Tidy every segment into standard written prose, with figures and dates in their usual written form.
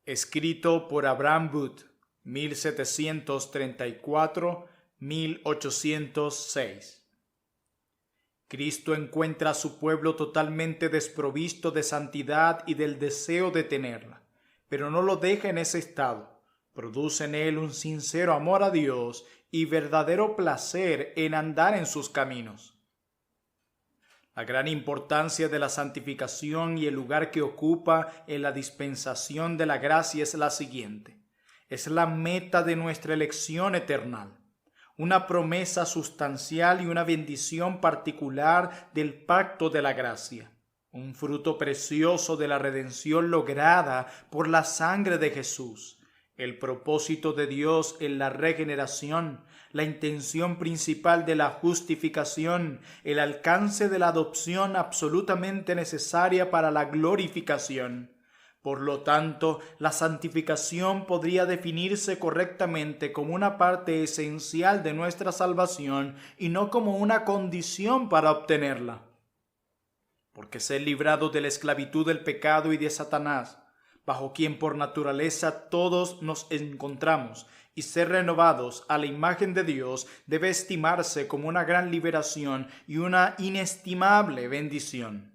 escrito por Abraham Booth, 1734-1806. Cristo encuentra a su pueblo totalmente desprovisto de santidad y del deseo de tenerla, pero no lo deja en ese estado. Produce en él un sincero amor a Dios y verdadero placer en andar en sus caminos. La gran importancia de la santificación y el lugar que ocupa en la dispensación de la gracia es la siguiente. Es la meta de nuestra elección eterna, una promesa sustancial y una bendición particular del pacto de la gracia, un fruto precioso de la redención lograda por la sangre de Jesús, el propósito de Dios en la regeneración, la intención principal de la justificación, el alcance de la adopción absolutamente necesaria para la glorificación. Por lo tanto, la santificación podría definirse correctamente como una parte esencial de nuestra salvación y no como una condición para obtenerla. Porque ser librado de la esclavitud del pecado y de Satanás, bajo quien por naturaleza todos nos encontramos, y ser renovados a la imagen de Dios debe estimarse como una gran liberación y una inestimable bendición.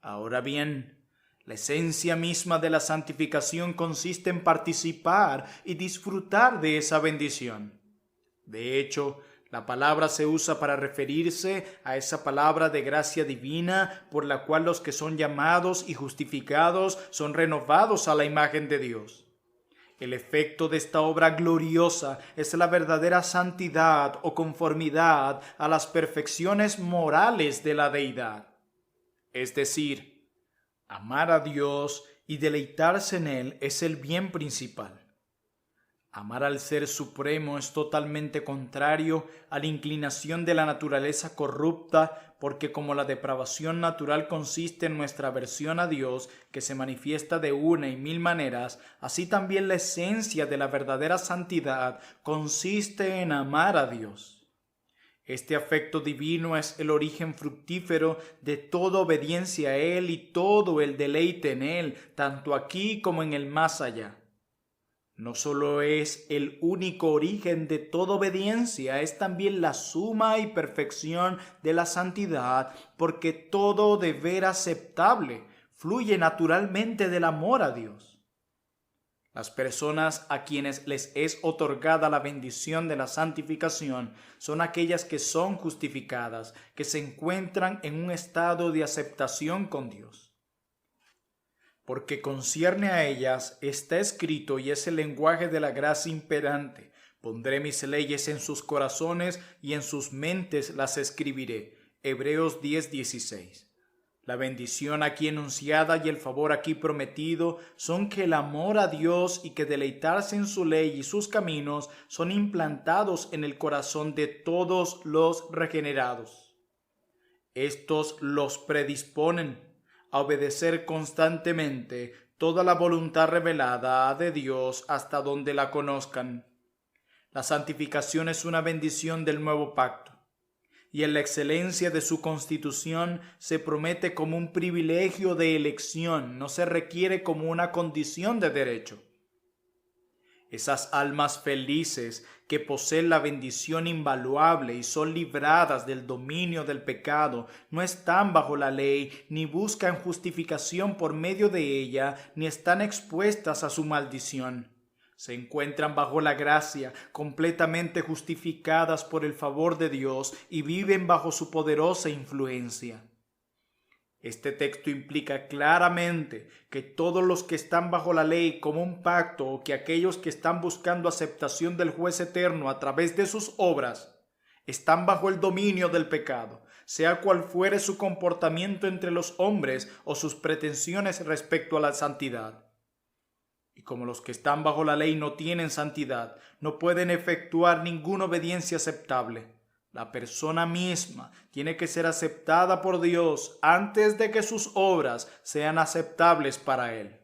Ahora bien, la esencia misma de la santificación consiste en participar y disfrutar de esa bendición. De hecho, la palabra se usa para referirse a esa palabra de gracia divina por la cual los que son llamados y justificados son renovados a la imagen de Dios. El efecto de esta obra gloriosa es la verdadera santidad o conformidad a las perfecciones morales de la deidad. Es decir, amar a Dios y deleitarse en Él es el bien principal. Amar al Ser Supremo es totalmente contrario a la inclinación de la naturaleza corrupta, porque como la depravación natural consiste en nuestra aversión a Dios, que se manifiesta de una y mil maneras, así también la esencia de la verdadera santidad consiste en amar a Dios. Este afecto divino es el origen fructífero de toda obediencia a Él y todo el deleite en Él, tanto aquí como en el más allá. No solo es el único origen de toda obediencia, es también la suma y perfección de la santidad, porque todo deber aceptable fluye naturalmente del amor a Dios. Las personas a quienes les es otorgada la bendición de la santificación son aquellas que son justificadas, que se encuentran en un estado de aceptación con Dios. Porque concierne a ellas, está escrito y es el lenguaje de la gracia imperante. Pondré mis leyes en sus corazones y en sus mentes las escribiré. Hebreos 10:16. La bendición aquí enunciada y el favor aquí prometido son que el amor a Dios y que deleitarse en su ley y sus caminos son implantados en el corazón de todos los regenerados. Estos los predisponen a obedecer constantemente toda la voluntad revelada de Dios hasta donde la conozcan. La santificación es una bendición del nuevo pacto, y en la excelencia de su constitución se promete como un privilegio de elección, no se requiere como una condición de derecho. Esas almas felices que poseen la bendición invaluable y son libradas del dominio del pecado, no están bajo la ley, ni buscan justificación por medio de ella, ni están expuestas a su maldición. Se encuentran bajo la gracia, completamente justificadas por el favor de Dios y viven bajo su poderosa influencia. Este texto implica claramente que todos los que están bajo la ley como un pacto o que aquellos que están buscando aceptación del juez eterno a través de sus obras están bajo el dominio del pecado, sea cual fuere su comportamiento entre los hombres o sus pretensiones respecto a la santidad. Y como los que están bajo la ley no tienen santidad, no pueden efectuar ninguna obediencia aceptable. La persona misma tiene que ser aceptada por Dios antes de que sus obras sean aceptables para Él.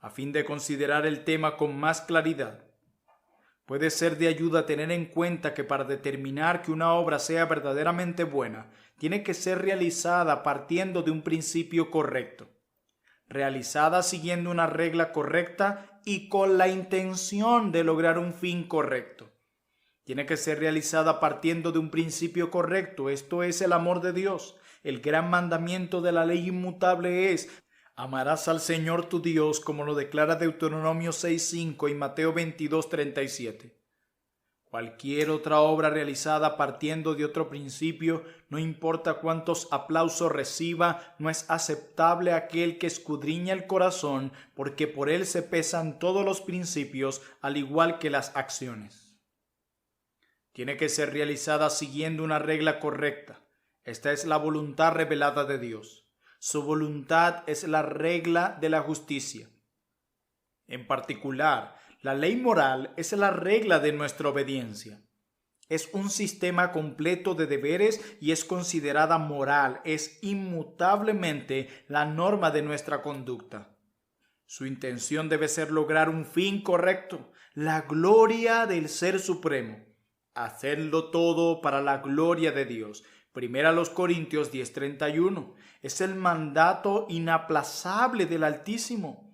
A fin de considerar el tema con más claridad, puede ser de ayuda tener en cuenta que para determinar que una obra sea verdaderamente buena, tiene que ser realizada partiendo de un principio correcto. realizada siguiendo una regla correcta y con la intención de lograr un fin correcto. Tiene que ser realizada partiendo de un principio correcto, esto es el amor de Dios. El gran mandamiento de la ley inmutable es: amarás al Señor tu Dios, como lo declara Deuteronomio 6:5 y Mateo 22:37. Cualquier otra obra realizada partiendo de otro principio, no importa cuántos aplausos reciba, no es aceptable a aquel que escudriña el corazón, porque por él se pesan todos los principios, al igual que las acciones. Tiene que ser realizada siguiendo una regla correcta. Esta es la voluntad revelada de Dios. Su voluntad es la regla de la justicia. En particular, la ley moral es la regla de nuestra obediencia. Es un sistema completo de deberes y es considerada moral, es inmutablemente la norma de nuestra conducta. Su intención debe ser lograr un fin correcto, la gloria del Ser Supremo. Hacerlo todo para la gloria de Dios. 1 Corintios 10:31. Es el mandato inaplazable del Altísimo.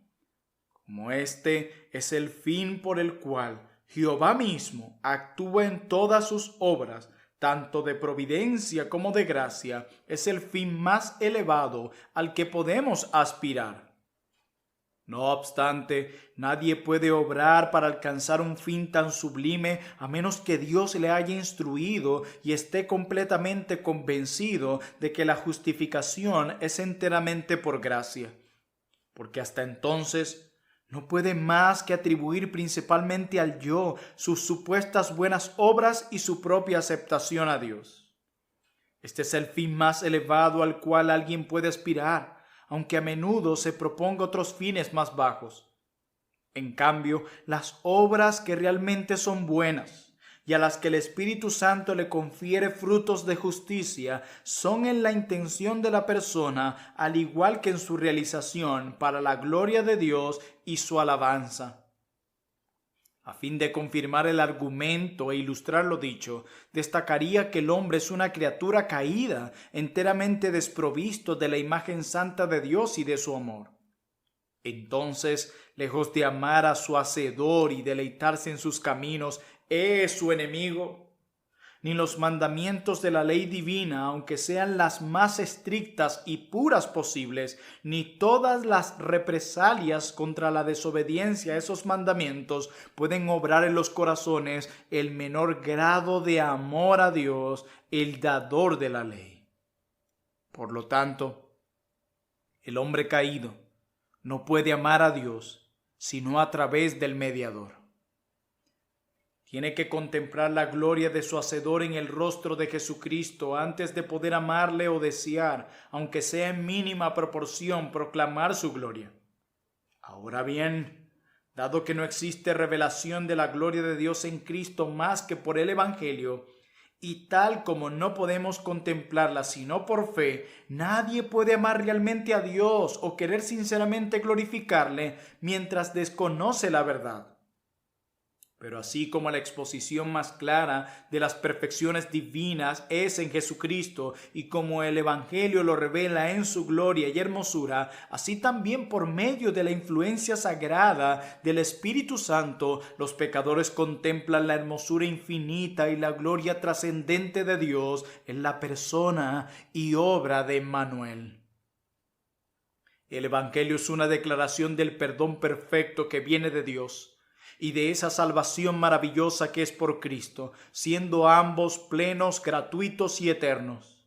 Como este es el fin por el cual Jehová mismo actúa en todas sus obras, tanto de providencia como de gracia, es el fin más elevado al que podemos aspirar. No obstante, nadie puede obrar para alcanzar un fin tan sublime a menos que Dios le haya instruido y esté completamente convencido de que la justificación es enteramente por gracia. Porque hasta entonces no puede más que atribuir principalmente al yo sus supuestas buenas obras y su propia aceptación a Dios. Este es el fin más elevado al cual alguien puede aspirar, aunque a menudo se proponga otros fines más bajos. En cambio, las obras que realmente son buenas y a las que el Espíritu Santo le confiere frutos de justicia son en la intención de la persona, al igual que en su realización, para la gloria de Dios y su alabanza. A fin de confirmar el argumento e ilustrar lo dicho, destacaría que el hombre es una criatura caída, enteramente desprovisto de la imagen santa de Dios y de su amor. Entonces, lejos de amar a su Hacedor y deleitarse en sus caminos, es su enemigo. Ni los mandamientos de la ley divina, aunque sean las más estrictas y puras posibles, ni todas las represalias contra la desobediencia a esos mandamientos pueden obrar en los corazones el menor grado de amor a Dios, el dador de la ley. Por lo tanto, el hombre caído no puede amar a Dios sino a través del mediador. Tiene que contemplar la gloria de su Hacedor en el rostro de Jesucristo antes de poder amarle o desear, aunque sea en mínima proporción, proclamar su gloria. Ahora bien, dado que no existe revelación de la gloria de Dios en Cristo más que por el Evangelio, y tal como no podemos contemplarla sino por fe, nadie puede amar realmente a Dios o querer sinceramente glorificarle mientras desconoce la verdad. Pero así como la exposición más clara de las perfecciones divinas es en Jesucristo y como el Evangelio lo revela en su gloria y hermosura, así también por medio de la influencia sagrada del Espíritu Santo, los pecadores contemplan la hermosura infinita y la gloria trascendente de Dios en la persona y obra de Emmanuel. El Evangelio es una declaración del perdón perfecto que viene de Dios y de esa salvación maravillosa que es por Cristo, siendo ambos plenos, gratuitos y eternos.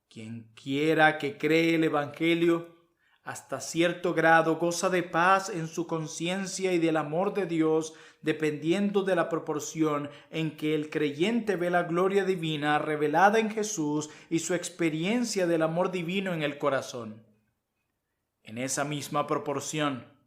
Quien quiera que cree el Evangelio, hasta cierto grado goza de paz en su conciencia y del amor de Dios, dependiendo de la proporción en que el creyente ve la gloria divina revelada en Jesús y su experiencia del amor divino en el corazón. En esa misma proporción,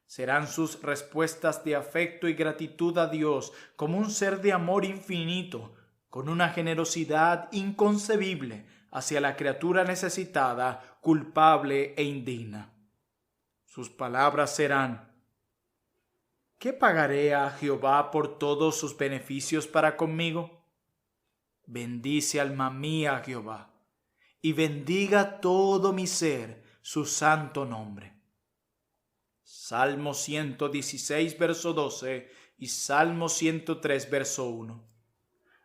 serán sus respuestas de afecto y gratitud a Dios como un ser de amor infinito, con una generosidad inconcebible hacia la criatura necesitada, culpable e indigna. Sus palabras serán: ¿qué pagaré a Jehová por todos sus beneficios para conmigo? Bendice alma mía a Jehová, y bendiga todo mi ser su santo nombre. Salmo 116, verso 12 y Salmo 103, verso 1.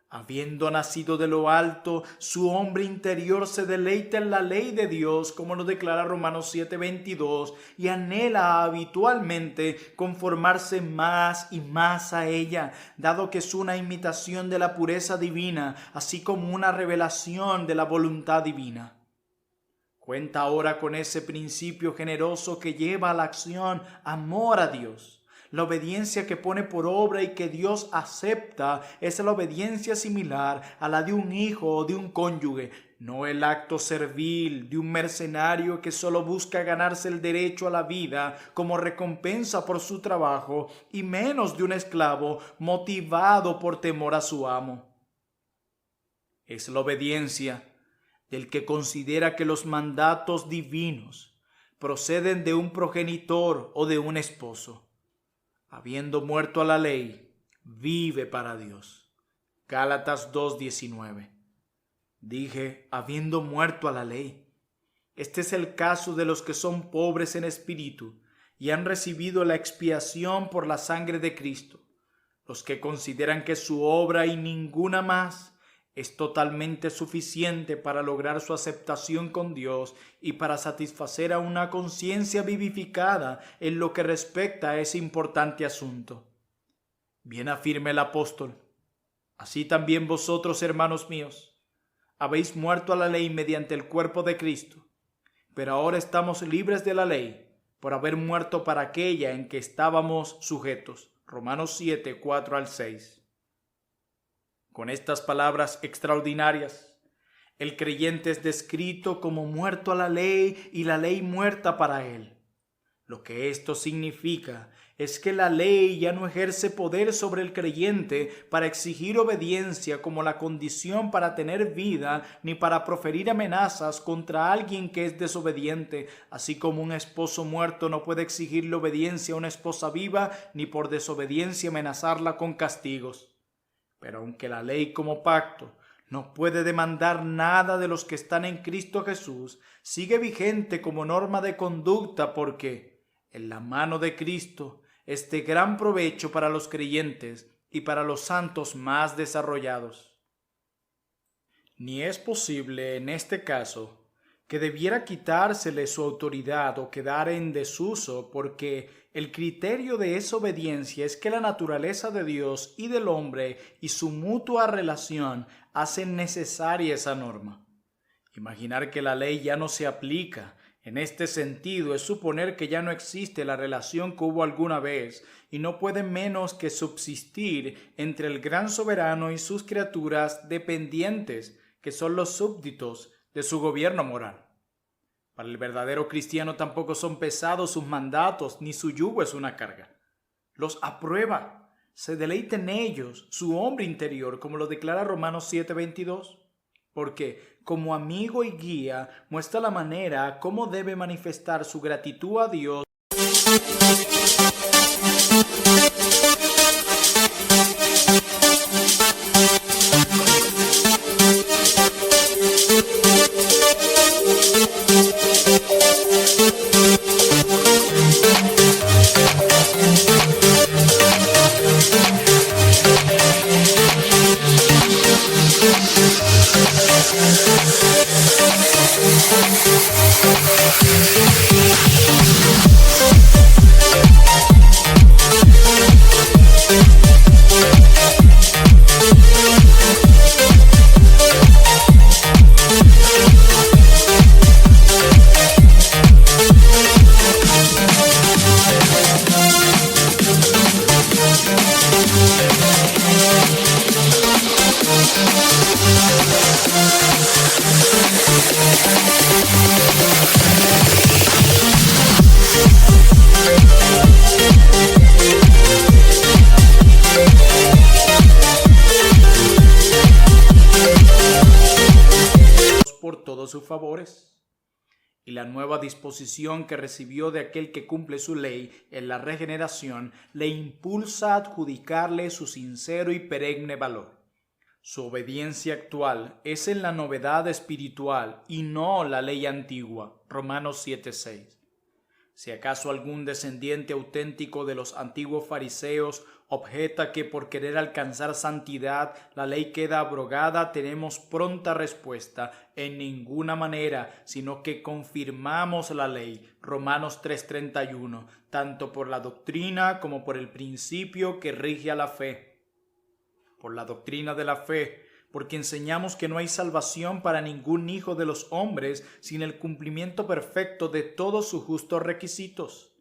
Habiendo nacido de lo alto, su hombre interior se deleita en la ley de Dios, como nos declara Romanos 7:22, y anhela habitualmente conformarse más y más a ella, dado que es una imitación de la pureza divina, así como una revelación de la voluntad divina. Cuenta ahora con ese principio generoso que lleva a la acción amor a Dios. La obediencia que pone por obra y que Dios acepta es la obediencia similar a la de un hijo o de un cónyuge, no el acto servil de un mercenario que solo busca ganarse el derecho a la vida como recompensa por su trabajo, y menos de un esclavo motivado por temor a su amo. Es la obediencia del que considera que los mandatos divinos proceden de un progenitor o de un esposo. Habiendo muerto a la ley, vive para Dios. Gálatas 2:19. Dije, habiendo muerto a la ley. Este es el caso de los que son pobres en espíritu y han recibido la expiación por la sangre de Cristo, los que consideran que su obra y ninguna más es totalmente suficiente para lograr su aceptación con Dios y para satisfacer a una conciencia vivificada en lo que respecta a ese importante asunto. Bien afirma el apóstol: así también vosotros, hermanos míos, habéis muerto a la ley mediante el cuerpo de Cristo, pero ahora estamos libres de la ley por haber muerto para aquella en que estábamos sujetos. Romanos 7, 4 al 6. Con estas palabras extraordinarias, el creyente es descrito como muerto a la ley y la ley muerta para él. Lo que esto significa es que la ley ya no ejerce poder sobre el creyente para exigir obediencia como la condición para tener vida, ni para proferir amenazas contra alguien que es desobediente, así como un esposo muerto no puede exigirle obediencia a una esposa viva, ni por desobediencia amenazarla con castigos. Pero aunque la ley como pacto no puede demandar nada de los que están en Cristo Jesús, sigue vigente como norma de conducta porque en la mano de Cristo es de gran provecho para los creyentes y para los santos más desarrollados. Ni es posible en este caso que debiera quitársele su autoridad o quedar en desuso, porque el criterio de esa obediencia es que la naturaleza de Dios y del hombre y su mutua relación hacen necesaria esa norma. Imaginar que la ley ya no se aplica en este sentido es suponer que ya no existe la relación que hubo alguna vez y no puede menos que subsistir entre el gran soberano y sus criaturas dependientes, que son los súbditos de su gobierno moral. Para el verdadero cristiano tampoco son pesados sus mandatos, ni su yugo es una carga. Los aprueba, se deleita en ellos, su hombre interior, como lo declara Romanos 7:22. Porque, como amigo y guía, muestra la manera cómo debe manifestar su gratitud a Dios. Por todos sus favores, y la nueva disposición que recibió de aquel que cumple su ley en la regeneración le impulsa a adjudicarle su sincero y perenne valor. Su obediencia actual es en la novedad espiritual y no la ley antigua. Romanos 7:6. Si acaso algún descendiente auténtico de los antiguos fariseos objeta que por querer alcanzar santidad la ley queda abrogada, tenemos pronta respuesta: en ninguna manera, sino que confirmamos la ley, Romanos 3:31, tanto por la doctrina como por el principio que rige a la fe. Por la doctrina de la fe, porque enseñamos que no hay salvación para ningún hijo de los hombres sin el cumplimiento perfecto de todos sus justos requisitos.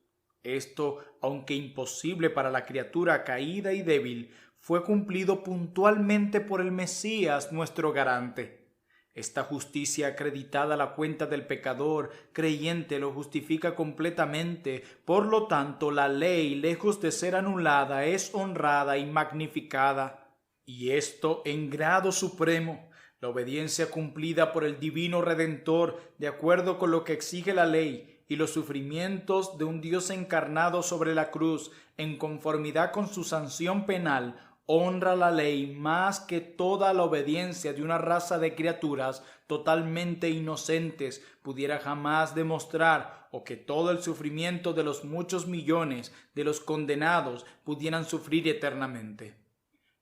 Esto, aunque imposible para la criatura caída y débil, fue cumplido puntualmente por el Mesías, nuestro garante. Esta justicia acreditada a la cuenta del pecador creyente lo justifica completamente. Por lo tanto, la ley, lejos de ser anulada, es honrada y magnificada. Y esto en grado supremo, la obediencia cumplida por el divino Redentor, de acuerdo con lo que exige la ley, y los sufrimientos de un Dios encarnado sobre la cruz, en conformidad con su sanción penal, honra la ley más que toda la obediencia de una raza de criaturas totalmente inocentes pudiera jamás demostrar, o que todo el sufrimiento de los muchos millones de los condenados pudieran sufrir eternamente.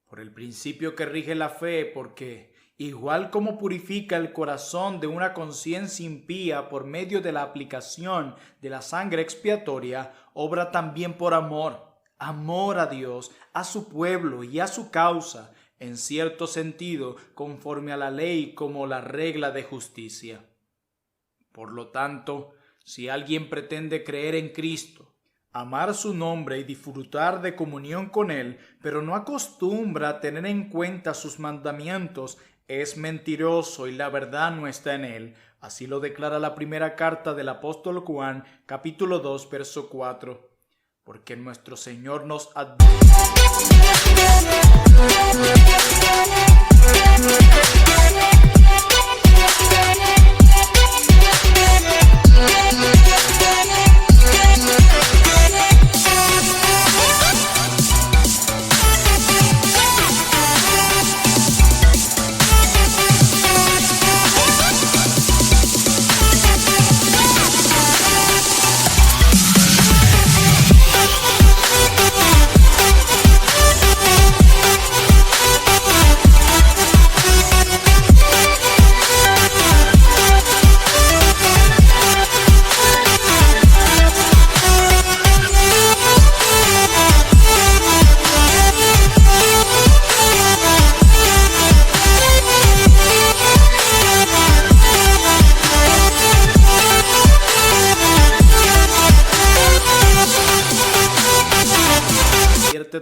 Por el principio que rige la fe, porque, igual como purifica el corazón de una conciencia impía por medio de la aplicación de la sangre expiatoria, obra también por amor a Dios, a su pueblo y a su causa, en cierto sentido, conforme a la ley como la regla de justicia. Por lo tanto, si alguien pretende creer en Cristo, amar su nombre y disfrutar de comunión con Él, pero no acostumbra a tener en cuenta sus mandamientos, es mentiroso y la verdad no está en él. Así lo declara la primera carta del apóstol Juan, capítulo 2, verso 4. Porque nuestro Señor nos advierte.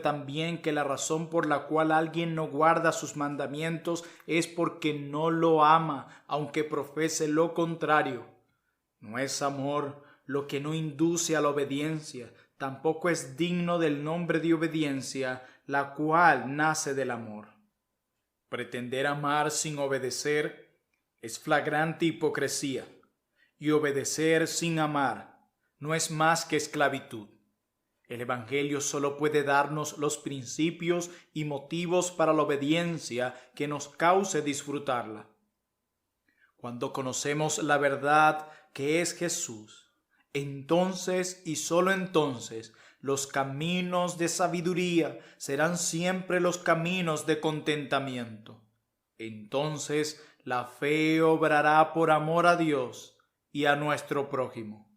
También que la razón por la cual alguien no guarda sus mandamientos es porque no lo ama, aunque profese lo contrario. No es amor lo que no induce a la obediencia, tampoco es digno del nombre de obediencia, la cual nace del amor. Pretender amar sin obedecer es flagrante hipocresía, y obedecer sin amar no es más que esclavitud. El Evangelio solo puede darnos los principios y motivos para la obediencia que nos cause disfrutarla. Cuando conocemos la verdad que es Jesús, entonces y solo entonces los caminos de sabiduría serán siempre los caminos de contentamiento. Entonces la fe obrará por amor a Dios y a nuestro prójimo.